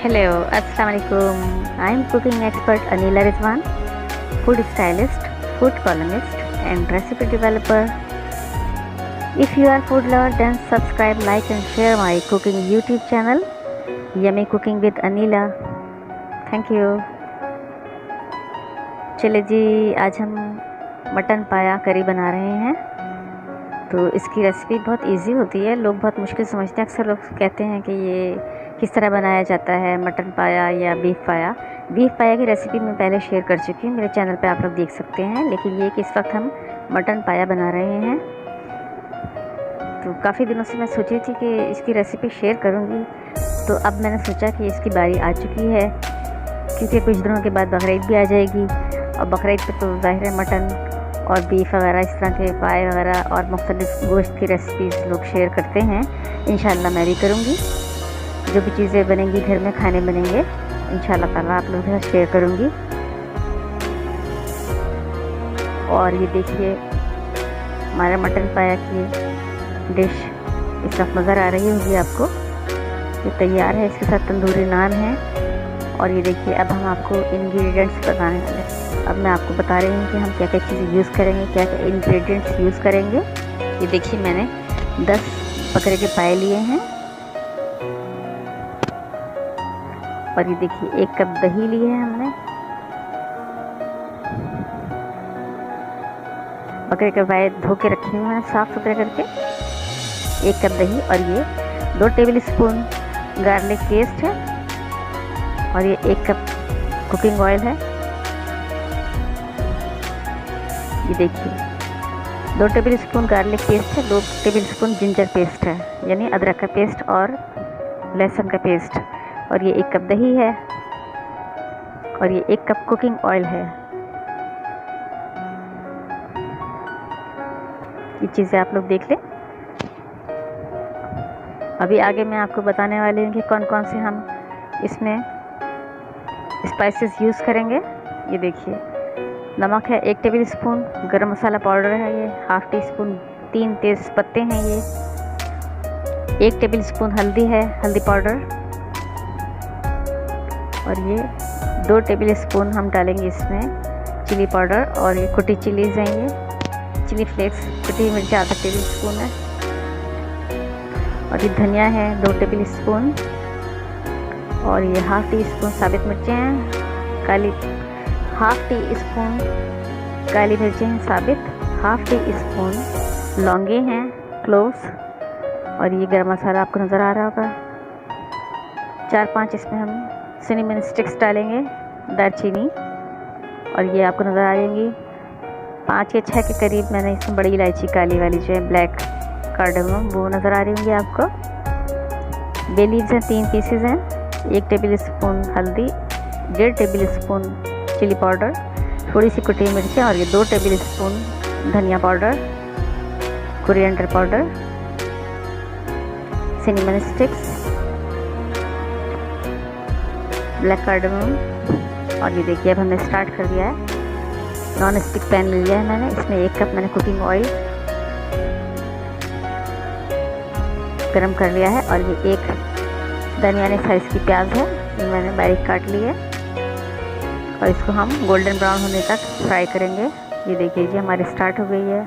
Hello, Assalamualaikum. I am cooking expert Anila Rizwan, food stylist, food columnist, and recipe developer. If you are food lover, then subscribe, like, and share my cooking YouTube channel, Yummy Cooking with Anila. Thank you. चले जी, आज हम mutton पाया करी बना रहे हैं। तो इसकी रेसिपी बहुत इजी होती है। लोग बहुत मुश्किल समझते हैं। अक्सर लोग कहते हैं कि ये किस तरह बनाया जाता है, मटन पाया या बीफ पाया। बीफ पाया की रेसिपी मैं पहले शेयर कर चुकी हूँ, मेरे चैनल पे आप लोग देख सकते हैं। लेकिन ये कि इस वक्त हम मटन पाया बना रहे हैं। तो काफ़ी दिनों से मैं सोची थी कि इसकी रेसिपी शेयर करूँगी, तो अब मैंने सोचा कि इसकी बारी आ चुकी है, क्योंकि कुछ दिनों के बाद बकरीद भी आ जाएगी। और बकरीद पे तो ज़ाहिर है मटन और बीफ वगैरह इस तरह के पाए वगैरह और मुख्तलिफ गोश्त की रेसिपीज़ लोग शेयर करते हैं। इंशाल्लाह मैं भी करूँगी। जो भी चीज़ें बनेंगी घर में, खाने बनेंगे, इंशाल्लाह ताला आप लोगों के साथ शेयर करूँगी। और ये देखिए हमारा मटन पाया की डिश इस वक्त नज़र आ रही होगी आपको। ये तैयार है, इसके साथ तंदूरी नान है। और ये देखिए अब हम आपको इंग्रेडिएंट्स बताने वाले हैं। अब मैं आपको बता रही हूँ कि हम क्या क्या चीज़ें यूज़ करेंगे, क्या क्या इंग्रेडिएंट्स यूज़ करेंगे। ये देखिए मैंने 10 बकरे के पाए लिए हैं। और ये देखिए 1 कप दही लिए है हमने। बकरे के पाए धो के रखे हुए हैं साफ़ सुथरे करके। 1 कप दही और ये 2 टेबल स्पून गार्लिक पेस्ट है। और ये 1 कप कुकिंग ऑयल है। ये देखिए 2 टेबल स्पून गार्लिक पेस्ट है, 2 टेबल स्पून जिंजर पेस्ट है, यानी अदरक का पेस्ट और लहसुन का पेस्ट। और ये 1 कप दही है। और ये 1 कप कुकिंग ऑयल है। ये चीज़ें आप लोग देख लें। अभी आगे मैं आपको बताने वाली हूँ कि कौन कौन से हम इसमें स्पाइसेस यूज़ करेंगे। ये देखिए नमक है 1 टेबल स्पून, गरम मसाला पाउडर है ये ½ टी स्पून, 3 तेज़ पत्ते हैं ये, 1 टेबल स्पून हल्दी है, हल्दी पाउडर। और ये 2 टेबल स्पून हम डालेंगे इसमें चिली पाउडर। और ये कुटी चिलीज़ हैं, ये चिली फ्लेक्स, कुटी मिर्च ½ टेबल स्पून है। और ये धनिया है 2 टेबल स्पून। और ये ½ टी स्पून साबित मिर्चें हैं काली, ½ टी स्पून काली मिर्चें हैं साबित, ½ टी स्पून लौंगे हैं, क्लोव्स। और ये गरम मसाला आपको नज़र आ रहा होगा। 4-5 इसमें हम सिनेमन स्टिक्स डालेंगे, दालचीनी। और ये आपको नज़र आ जाएंगी 5 या 6 के करीब मैंने इसमें बड़ी इलायची काली वाली जो है ब्लैक कार्डमम, वो नज़र आ रही होंगी आपको। बे लीव्स हैं 3 पीसेज हैं, 1 टेबल स्पून हल्दी, 1.5 टेबल स्पून चिली पाउडर, थोड़ी सी कुटी मिर्चें। और ये 2 टेबल स्पून धनिया powder, coriander powder, cinnamon sticks, black cardamom. और ये देखिए अब हमने स्टार्ट कर दिया है। नॉन स्टिक पैन ले लिया है मैंने, इसमें 1 कप मैंने कुकिंग ऑयल गरम कर लिया है। और ये 1 दरमियाने साइज़ की प्याज है, ये मैंने बारीक काट ली है। और इसको हम गोल्डन ब्राउन होने तक फ्राई करेंगे। ये देखिए जी हमारी स्टार्ट हो गई है।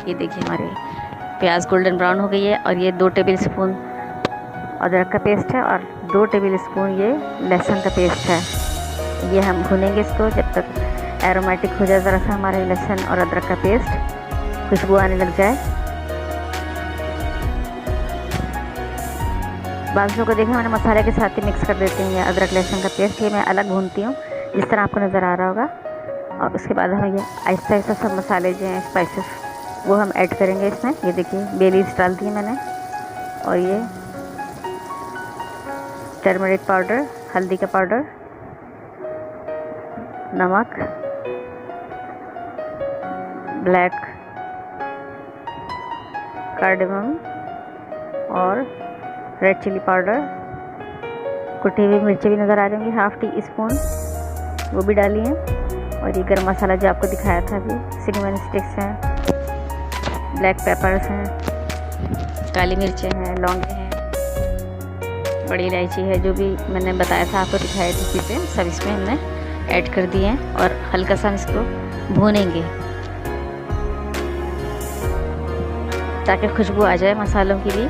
ये देखिए हमारे प्याज गोल्डन ब्राउन हो गई है। और ये 2 टेबल स्पून अदरक का पेस्ट है और 2 टेबल स्पून ये लहसुन का पेस्ट है। ये हम भूनेंगे इसको जब तक एरोमेटिक हो जाए, ज़रा सा हमारे लहसुन और अदरक का पेस्ट खुशबू आने लग जाए। बाजू को देखें मैंने मसाले के साथ ही मिक्स कर देती हूँ। ये अदरक लहसुन का पेस्ट ये मैं अलग भूनती हूँ, जिस तरह आपको नज़र आ रहा होगा। और उसके बाद हम ये आहिस्ता आहिस्ता सब मसाले जो हैं स्पाइसेस वो हम ऐड करेंगे इसमें। ये देखिए बे लीव्स डाल दी मैंने। और ये टर्मरिक पाउडर, हल्दी का पाउडर, नमक, ब्लैक कार्डमम और रेड चिली पाउडर, कुटी हुई मिर्चें भी नज़र आ जाएंगी ½ टी स्पून, वो भी डाली हैं। और ये गरम मसाला जो आपको दिखाया था अभी, सिनेमन स्टिक्स हैं, ब्लैक पेपर्स हैं, काली मिर्चें हैं, लौंगे हैं, बड़ी इलायची है, जो भी मैंने बताया था आपको, दिखाया था चीज़ें, सब इसमें हमने ऐड कर दिए हैं और हल्का सा हम इसको भूनेंगे ताकि खुशबू आ जाए मसालों की भी।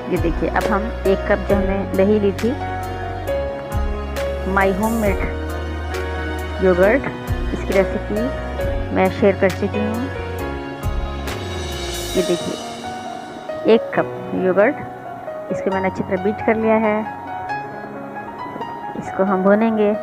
ये देखिए, अब हम 1 कप जो हमने दही ली थी, माई होम मेड योगर्ट, इसकी रेसिपी मैं शेयर कर चुकी हूँ। ये देखिए 1 कप योगर्ट, इसको मैंने अच्छी तरह बीट कर लिया है। इसको हम भूनेंगे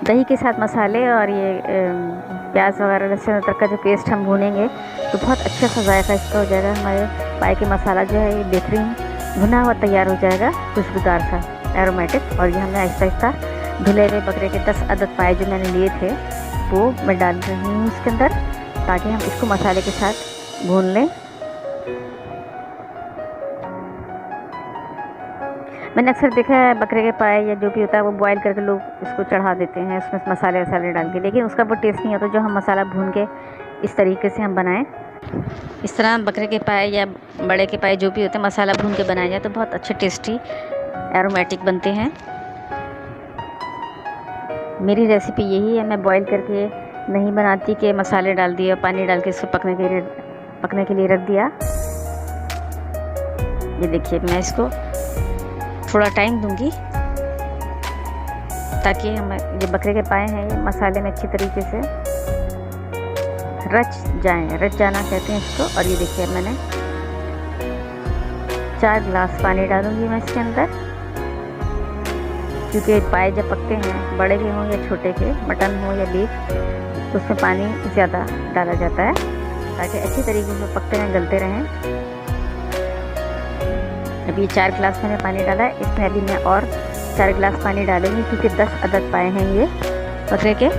दही के साथ, मसाले और ये प्याज वगैरह लहसुन अदरक का जो पेस्ट हम भूनेंगे तो बहुत अच्छा सा जायका इसका हो जाएगा। हमारे पाए के मसाला जो है ये बेहतरीन भुना हुआ तैयार हो जाएगा, खुशबूदार सा, एरोमेटिक। और ये हमने आहिस्ता आहिस्ता धुले हुए बकरे के 10 अदद पाए जो मैंने लिए थे वो मैं डाल रही हूँ इसके अंदर, ताकि हम इसको मसाले के साथ भून लें। मैंने अक्सर देखा है बकरे के पाए या जो भी होता है वो बॉयल करके लोग इसको चढ़ा देते हैं उसमें मसाले वसाले डाल के, लेकिन उसका वो टेस्ट नहीं होता जो हम मसाला भून के इस तरीके से हम बनाएं। इस तरह बकरे के पाए या बड़े के पाए जो भी होते हैं मसाला भून के बनाया जाए तो बहुत अच्छे टेस्टी एरोमेटिक बनते हैं। मेरी रेसिपी यही है, मैं बॉयल करके नहीं बनाती कि मसाले डाल दिए और पानी डाल के इसको पकने के लिए रख दिया। ये देखिए, मैं इसको थोड़ा टाइम दूंगी ताकि हम जो बकरे के पाए हैं ये मसाले में अच्छी तरीके से रच जाना कहते हैं इसको। और ये देखिए, मैंने 4 गिलास पानी डालूंगी मैं इसके अंदर, क्योंकि पाए जब पकते हैं, बड़े के हों या छोटे के, मटन हो या बीफ, तो उसमें पानी ज़्यादा डाला जाता है ताकि अच्छी तरीके से पकते रहें, गलते रहें। अभी 4 गिलास मैंने पानी डाला है, इसमें अभी मैं और 4 गिलास पानी डालूंगी क्योंकि 10 अदद पाए हैं ये बकरे के।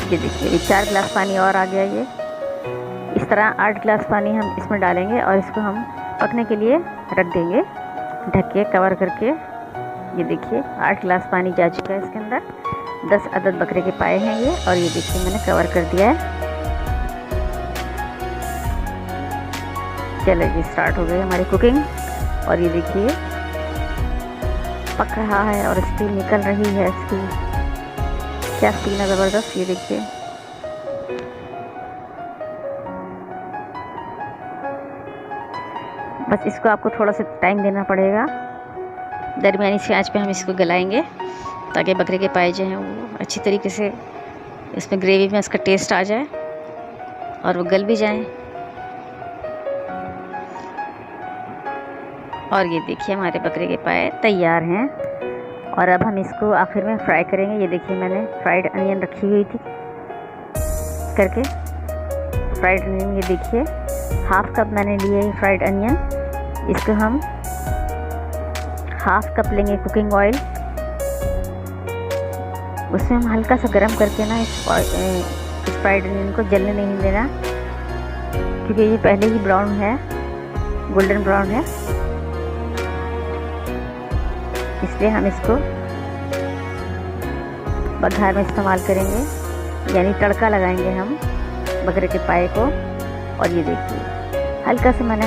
ये देखिए, अभी 4 गिलास पानी और आ गया। ये इस तरह 8 गिलास पानी हम इसमें डालेंगे और इसको हम पकने के लिए रख देंगे ढक के, कवर करके। ये देखिए 8 गिलास पानी जा चुका है इसके अंदर, 10 अदद बकरे के पाए हैं ये, और ये देखिए मैंने कवर कर दिया है। चलो जी, स्टार्ट हो गई हमारी कुकिंग। और ये देखिए पक रहा है और स्टीम निकल रही है इसकी, क्या स्टीम है ज़बरदस्त। ये देखिए बस इसको आपको थोड़ा सा टाइम देना पड़ेगा, दरमियानी सी आंच पे हम इसको गलाएंगे ताकि बकरे के पाए जो हैं वो अच्छी तरीके से इसमें ग्रेवी में इसका टेस्ट आ जाए और वो गल भी जाएं। और ये देखिए हमारे बकरे के पाए तैयार हैं और अब हम इसको आखिर में फ्राई करेंगे। ये देखिए मैंने फ्राइड अनियन रखी हुई थी करके, फ्राइड अनियन ये देखिए 1/2 कप मैंने लिए है फ्राइड अनियन। इसको हम 1/2 कप लेंगे कुकिंग ऑयल, उसमें हम हल्का सा गर्म करके ना इस फ्राइड अनियन को जलने नहीं देना, क्योंकि ये पहले ही ब्राउन है, गोल्डन ब्राउन है, इसलिए हम इसको बघार में इस्तेमाल करेंगे, यानी तड़का लगाएंगे हम बकरे के पाए को। और ये देखिए हल्का सा मैंने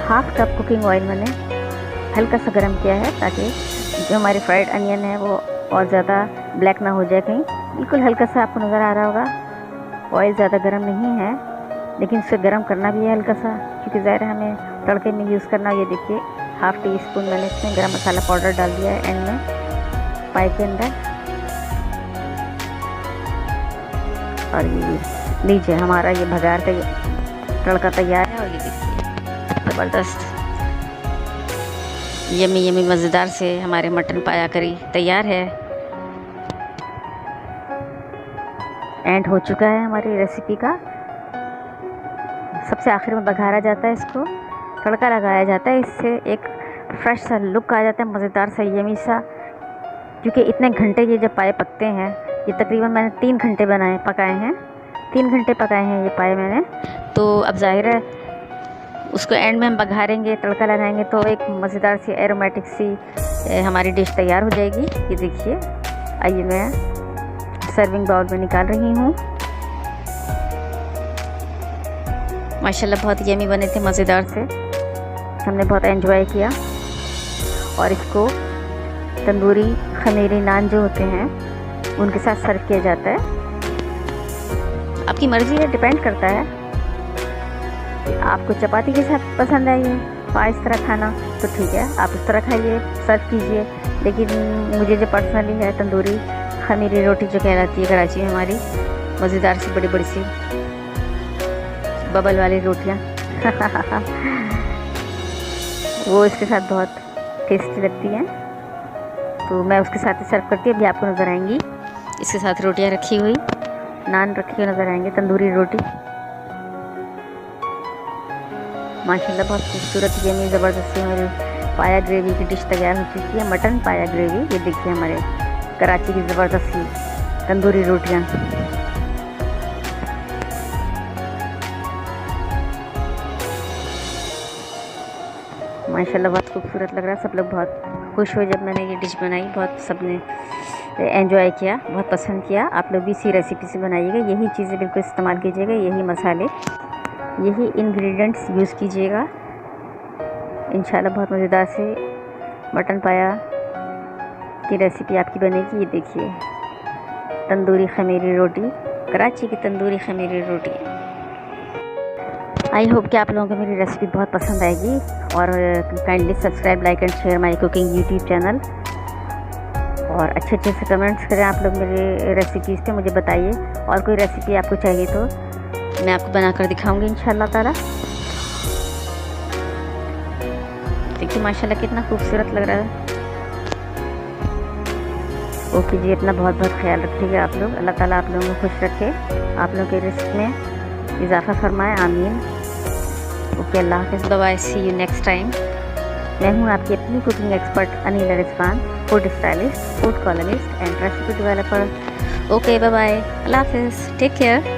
1/2 कप कुकिंग ऑयल मैंने हल्का सा गर्म किया है ताकि जो हमारे फ्राइड अनियन है वो और ज़्यादा ब्लैक ना हो जाए कहीं। बिल्कुल हल्का सा आपको नज़र आ रहा होगा, ऑयल ज़्यादा गर्म नहीं है, लेकिन उसे गर्म करना भी है हल्का सा, क्योंकि ज़ाहिर है हमें तड़के में यूज़ करना। ये देखिए 1/2 टीस्पून मैंने इसमें गरम मसाला पाउडर डाल दिया है एंड में पाए के अंदर। और ये लीजिए हमारा ये बघार का तड़का तैयार है। और ये देखिए ज़बरदस्त यमी यमी मज़ेदार से हमारे मटन पाया करी तैयार है। एंड हो चुका है हमारी रेसिपी का। सबसे आखिर में बघारा जाता है, इसको तड़का लगाया जाता है, इससे एक फ्रेश सा लुक आ जाता है, मज़ेदार सा यमी सा। क्योंकि इतने घंटे ये जब पाए पकते हैं, ये तकरीबन मैंने 3 घंटे पकाए हैं, 3 घंटे पकाए हैं ये पाए मैंने। तो अब ज़ाहिर है उसको एंड में हम बघारेंगे, तड़का लगाएंगे तो एक मज़ेदार सी एरोमेटिक सी हमारी डिश तैयार हो जाएगी। ये देखिए, आइए मैं सर्विंग बाउल में निकाल रही हूँ। माशाल्लाह बहुत यमी बने थे, मज़ेदार से, हमने बहुत एंजॉय किया। और इसको तंदूरी खमीरी नान जो होते हैं उनके साथ सर्व किया जाता है। आपकी मर्ज़ी है, डिपेंड करता है आपको चपाती के साथ पसंद है ये इस तरह खाना, तो ठीक है आप उस तरह खाइए, सर्व कीजिए। लेकिन मुझे जो पर्सनली है तंदूरी खमीरी रोटी जो कहलाती है कराची में हमारी, मज़ेदार सी बड़ी बड़ी सी बबल वाली रोटियाँ वो इसके साथ बहुत टेस्टी लगती हैं, तो मैं उसके साथ ही सर्व करती हूँ। अभी आपको नज़र आएंगी इसके साथ रोटियाँ रखी हुई, नान रखी हुई नज़र आएंगे, तंदूरी रोटी। माशाल्लाह बहुत खूबसूरत यमी ज़बरदस्ती हमारी पाया ग्रेवी की डिश तैयार हो चुकी है, मटन पाया ग्रेवी। ये देखिए हमारे कराची की ज़बरदस्ती तंदूरी रोटियाँ। माशाल्लाह बहुत खूबसूरत लग रहा है। सब लोग बहुत खुश हुए जब मैंने ये डिश बनाई, बहुत सबने एंजॉय किया, बहुत पसंद किया। आप लोग भी इसी रेसिपी से बनाइएगा, यही चीज़ें बिल्कुल इस्तेमाल कीजिएगा, यही मसाले, यही इंग्रेडिएंट्स यूज़ कीजिएगा। इंशाल्लाह बहुत मज़ेदार से मटन पाया की रेसिपी आपकी बनेगी। ये देखिए तंदूरी खमीरी रोटी, कराची की तंदूरी खमीरी रोटी। आई होप कि आप लोगों को मेरी रेसिपी बहुत पसंद आएगी। और kindly subscribe, like and share my cooking YouTube channel. और अच्छे अच्छे से कमेंट्स करें आप लोग मेरे रेसिपीज़ पे, मुझे बताइए। और कोई रेसिपी आपको चाहिए तो मैं आपको बनाकर दिखाऊंगी इंशाल्लाह ताला। देखिए माशाल्लाह कितना खूबसूरत लग रहा है। ओके जी, अपना बहुत बहुत ख्याल रखिएगा आप लोग। अल्लाह ताला आप लोगों को खुश रखे, आप लोगों के रिस्क में इजाफ़ा फरमाए, आमीन। ओके, अल्लाह हाफ़िज़, bye, see you next time. मैं हूँ आपकी अपनी cooking expert Anila Rizwan, food stylist, food columnist and recipe developer. Okay, bye bye, अल्लाह हाफ़िज़, टेक केयर।